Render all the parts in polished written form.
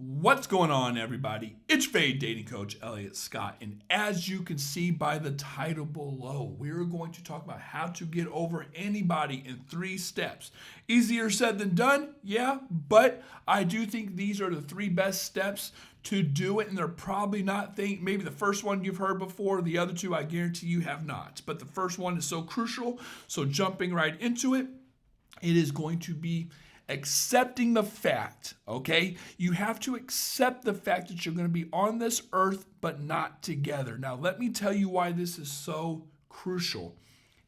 What's going on, everybody? It's Fade Dating Coach Elliot Scott, and as you can see by the title below, we're going to talk about how to get over anybody in 3 steps. Easier said than done, yeah, but I do think these are the 3 best steps to do it, and they're probably not maybe the first one you've heard before, the other 2 I guarantee you have not. But the first one is so crucial, so jumping right into it, it is going to be accepting the fact, okay? You have to accept the fact that you're going to be on this earth, but not together. Now, let me tell you why this is so crucial.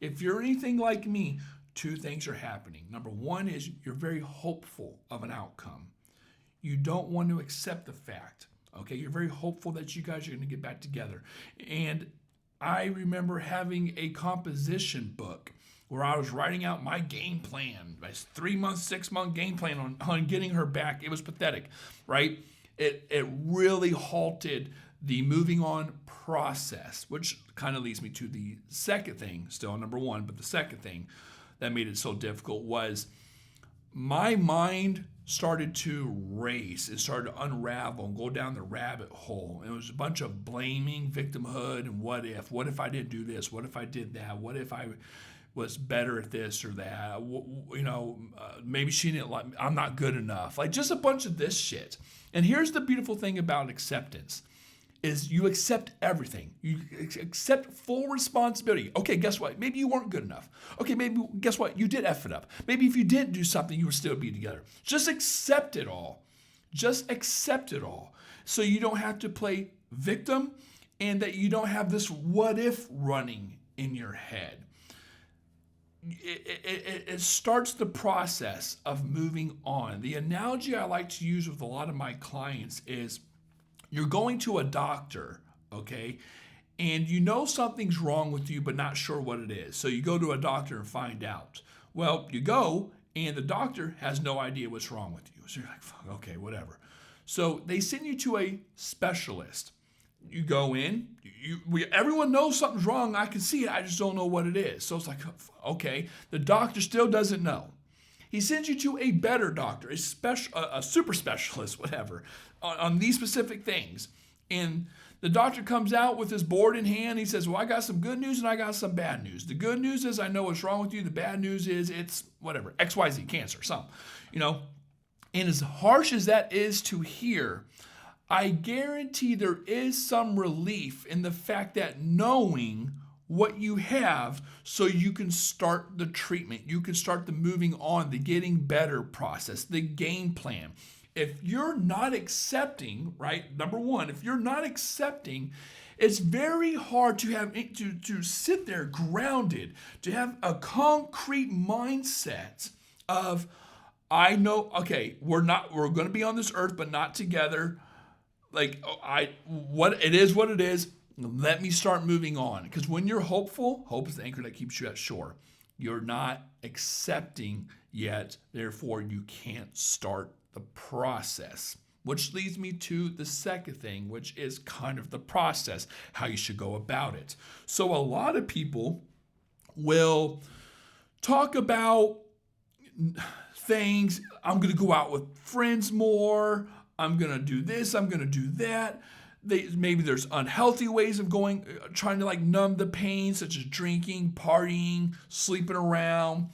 If you're anything like me, 2 things are happening. Number 1 is you're very hopeful of an outcome. You don't want to accept the fact, okay? You're very hopeful that you guys are going to get back together. And I remember having a composition book where I was writing out my game plan, my 3-month, 6-month game plan on getting her back. It was pathetic, right? It really halted the moving on process, which kind of leads me to the second thing, still number 1, but the second thing that made it so difficult was my mind started to race. It started to unravel and go down the rabbit hole. And it was a bunch of blaming, victimhood, and what if. What if I didn't do this? What if I did that? What if I was better at this or that? Maybe she didn't like me. I'm not good enough. Like just a bunch of this shit. And here's the beautiful thing about acceptance is you accept everything. You accept full responsibility. Okay, guess what? Maybe you weren't good enough. Okay, maybe guess what? You did F it up. Maybe if you didn't do something, you would still be together. Just accept it all. Just accept it all. So you don't have to play victim and that you don't have this what if running in your head. It starts the process of moving on. The analogy I like to use with a lot of my clients is you're going to a doctor, okay, and you know something's wrong with you but not sure what it is. So you go to a doctor and find out. Well, you go and the doctor has no idea what's wrong with you. So you're like, fuck, okay, whatever. So they send you to a specialist. You go in, everyone knows something's wrong. I can see it. I just don't know what it is. So it's like, okay, the doctor still doesn't know. He sends you to a better doctor, a super specialist, whatever, on these specific things. And the doctor comes out with his board in hand. He says, well, I got some good news and I got some bad news. The good news is I know what's wrong with you. The bad news is it's whatever, XYZ, cancer, something, And as harsh as that is to hear, I guarantee there is some relief in the fact that knowing what you have so you can start the treatment, you can start the moving on, the getting better process, the game plan. If you're not accepting, right, number 1, if you're not accepting, it's very hard to have to sit there grounded, to have a concrete mindset of, I know, okay, we're going to be on this earth, but not together. What it is. Let me start moving on. Because when you're hopeful, hope is the anchor that keeps you at shore. You're not accepting yet, therefore you can't start the process. Which leads me to the second thing, which is kind of the process, how you should go about it. So a lot of people will talk about things, I'm going to go out with friends more, I'm going to do this, I'm going to do that. Maybe there's unhealthy ways of trying to numb the pain, such as drinking, partying, sleeping around,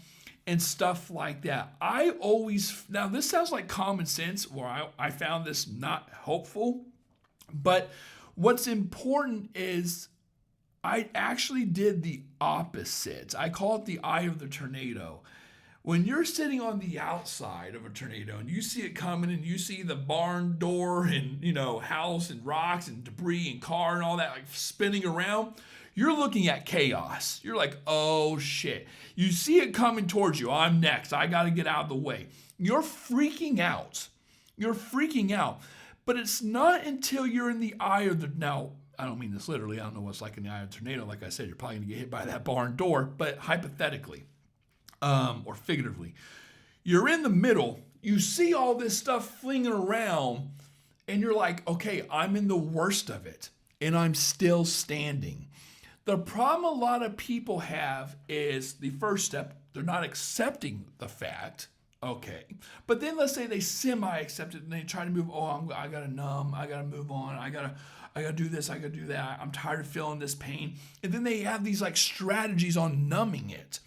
and stuff like that. Now this sounds like common sense, where I found this not helpful, but what's important is I actually did the opposite. I call it the eye of the tornado. When you're sitting on the outside of a tornado and you see it coming and you see the barn door and, house and rocks and debris and car and all that spinning around, you're looking at chaos. You're like, oh shit. You see it coming towards you. I'm next. I got to get out of the way. You're freaking out. But it's not until you're in the eye of the, now, I don't mean this literally. I don't know what's like in the eye of a tornado. Like I said, you're probably going to get hit by that barn door, but hypothetically. Or figuratively, you're in the middle, you see all this stuff flinging around, and you're like, okay, I'm in the worst of it, and I'm still standing. The problem a lot of people have is the first step, they're not accepting the fact, Okay. But then let's say they semi-accept it and they try to move, I gotta numb, I gotta move on, I gotta do this, I gotta do that, I'm tired of feeling this pain. And then they have these like strategies on numbing it.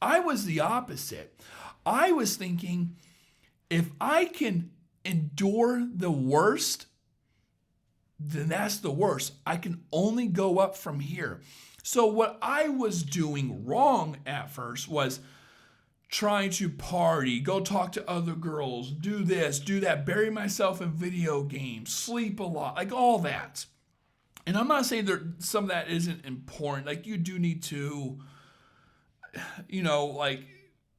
I was the opposite. I was thinking, if I can endure the worst, then that's the worst. I can only go up from here. So what I was doing wrong at first was trying to party, go talk to other girls, do this, do that, bury myself in video games, sleep a lot, like all that. And I'm not saying that some of that isn't important. Like you do need to, like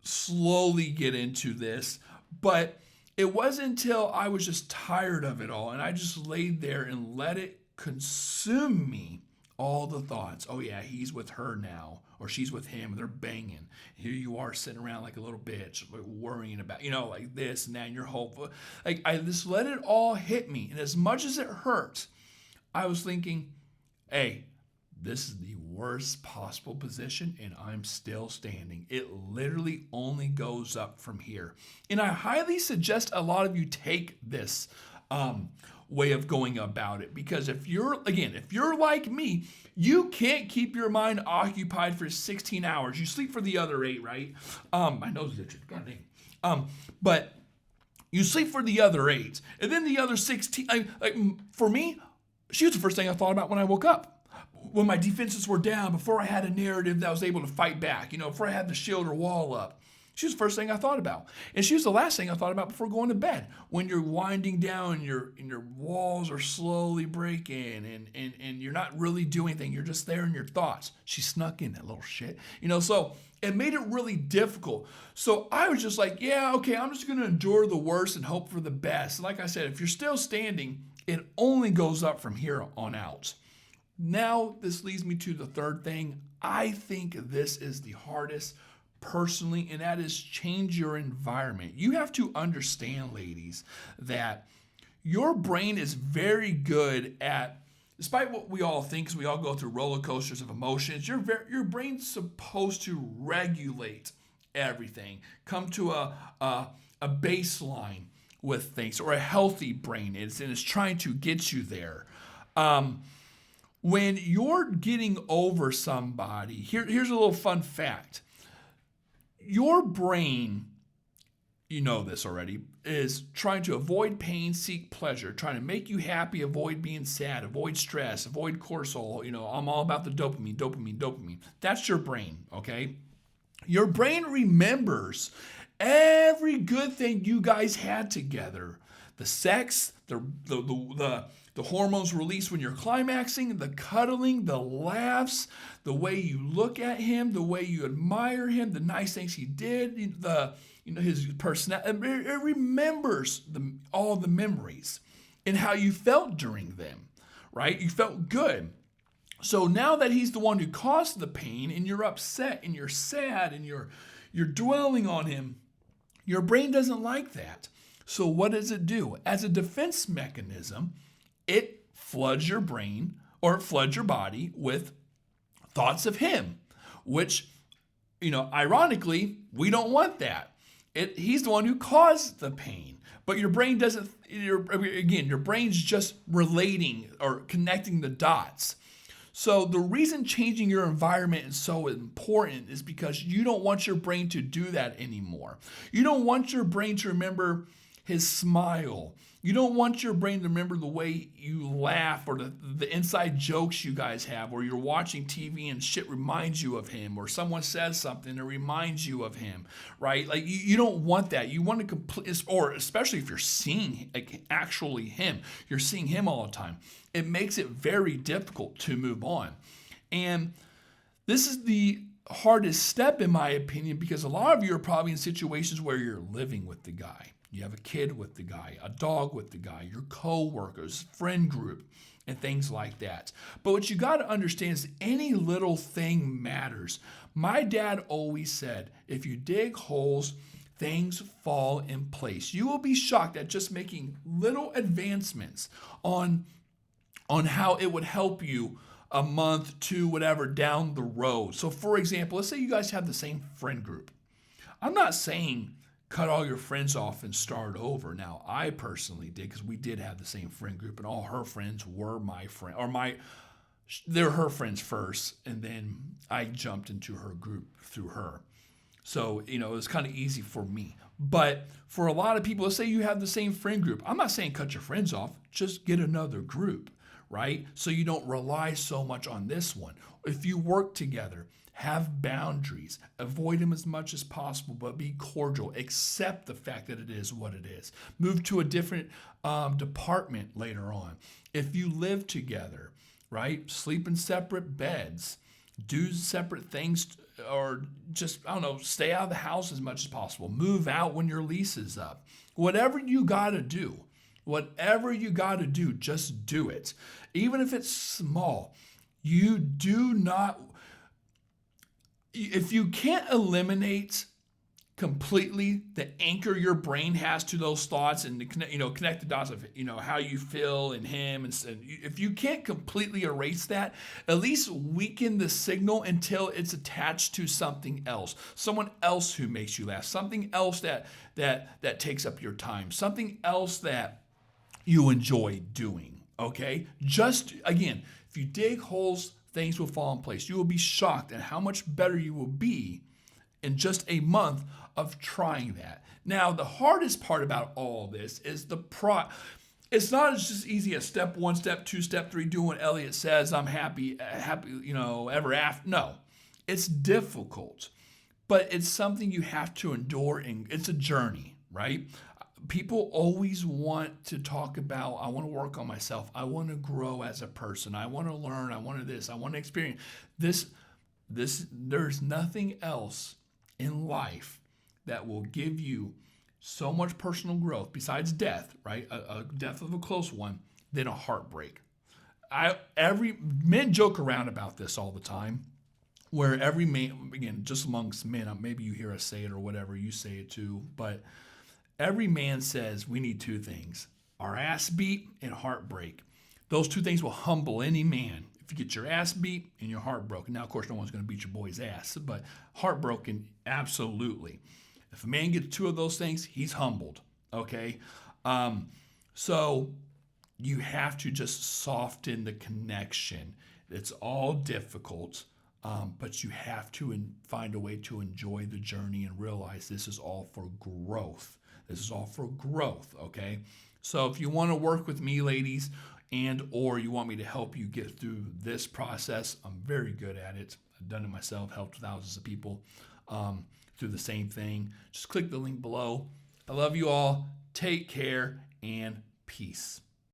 slowly get into this. But it wasn't until I was just tired of it all and I just laid there and let it consume me. All the thoughts. Oh yeah, he's with her now, or she's with him, they're banging. Here you are sitting around like a little bitch, worrying about, like this and that, and you're hopeful. Like I just let it all hit me. And as much as it hurts, I was thinking, hey, this is the worst possible position and I'm still standing. It literally only goes up from here. And I highly suggest a lot of you take this way of going about it, because if you're like me, you can't keep your mind occupied for 16 hours. You sleep for the other 8, right? My nose is itching. God dang. But you sleep for the other 8, and then the other 16. For me, she was the first thing I thought about when I woke up. When my defenses were down, before I had a narrative that I was able to fight back, before I had the shield or wall up. She was the first thing I thought about. And she was the last thing I thought about before going to bed. When you're winding down and your walls are slowly breaking and you're not really doing anything, you're just there in your thoughts. She snuck in, that little shit. So it made it really difficult. So I was just like, yeah, okay, I'm just going to endure the worst and hope for the best. And like I said, if you're still standing, it only goes up from here on out. Now, this leads me to the third thing. I think this is the hardest personally, and that is change your environment. You have to understand, ladies, that your brain is very good at, despite what we all think, because we all go through roller coasters of emotions, your brain's supposed to regulate everything, come to a baseline with things, or a healthy brain is, and it's trying to get you there. When you're getting over somebody, here's a little fun fact. Your brain, you know this already, is trying to avoid pain, seek pleasure, trying to make you happy, avoid being sad, avoid stress, avoid cortisol. I'm all about the dopamine. That's your brain, okay? Your brain remembers every good thing you guys had together. The sex, the hormones released when you're climaxing, the cuddling, the laughs, the way you look at him, the way you admire him, the nice things he did, his personality. It remembers all the memories and how you felt during them, right? You felt good. So now that he's the one who caused the pain and you're upset and you're sad and you're dwelling on him, your brain doesn't like that. So what does it do? As a defense mechanism, it floods your brain, or it floods your body with thoughts of him, which, ironically, we don't want that. He's the one who caused the pain. But your brain doesn't, your brain's just relating or connecting the dots. So the reason changing your environment is so important is because you don't want your brain to do that anymore. You don't want your brain to remember his smile. You don't want your brain to remember the way you laugh, or the inside jokes you guys have, or you're watching TV and shit reminds you of him, or someone says something that reminds you of him, right? Like you don't want that. You want to complete, or especially if you're seeing actually him, you're seeing him all the time. It makes it very difficult to move on. And this is the hardest step in my opinion, because a lot of you are probably in situations where you're living with the guy. You have a kid with the guy, a dog with the guy, your co-workers, friend group, and things like that. But what you got to understand is any little thing matters. My dad always said, if you dig holes, things fall in place. You will be shocked at just making little advancements on how it would help you a month, 2, whatever, down the road. So for example, let's say you guys have the same friend group. I'm not saying cut all your friends off and start over. Now, I personally did, because we did have the same friend group, and all her friends were my friend, or they're her friends first, and then I jumped into her group through her. So, it was kind of easy for me. But for a lot of people, let's say you have the same friend group. I'm not saying cut your friends off, just get another group, right? So you don't rely so much on this one. If you work together, have boundaries, avoid them as much as possible, but be cordial. Accept the fact that it is what it is. Move to a different department later on. If you live together, right? Sleep in separate beds, do separate things, or just, stay out of the house as much as possible. Move out when your lease is up. Whatever you got to do, just do it. Even if it's small, if you can't eliminate completely the anchor your brain has to those thoughts and connect the dots of how you feel and him, and if you can't completely erase that, at least weaken the signal until it's attached to something else, someone else who makes you laugh, something else that takes up your time, something else that you enjoy doing. Okay, just again, if you dig holes, things will fall in place. You will be shocked at how much better you will be in just a month of trying that. Now, the hardest part about all this is it's not just easy as step 1, step 2, step 3, doing what Elliot says, I'm happy, ever after. No, it's difficult, but it's something you have to endure, and it's a journey, right? People always want to talk about, I want to work on myself. I want to grow as a person. I want to learn. I want to this. I want to experience this. There's nothing else in life that will give you so much personal growth besides death, right? A death of a close one, than a heartbreak. Men joke around about this all the time, where every man, again, just amongst men, maybe you hear us say it or whatever, you say it too, but every man says we need 2 things: our ass beat and heartbreak. Those 2 things will humble any man. If you get your ass beat and your heart broken. Now, of course, no one's going to beat your boy's ass, but heartbroken, absolutely. If a man gets 2 of those things, he's humbled, okay? So you have to just soften the connection. It's all difficult, but you have to find a way to enjoy the journey and realize this is all for growth. Okay? So if you want to work with me, ladies, or you want me to help you get through this process, I'm very good at it. I've done it myself, helped thousands of people through the same thing. Just click the link below. I love you all. Take care and peace.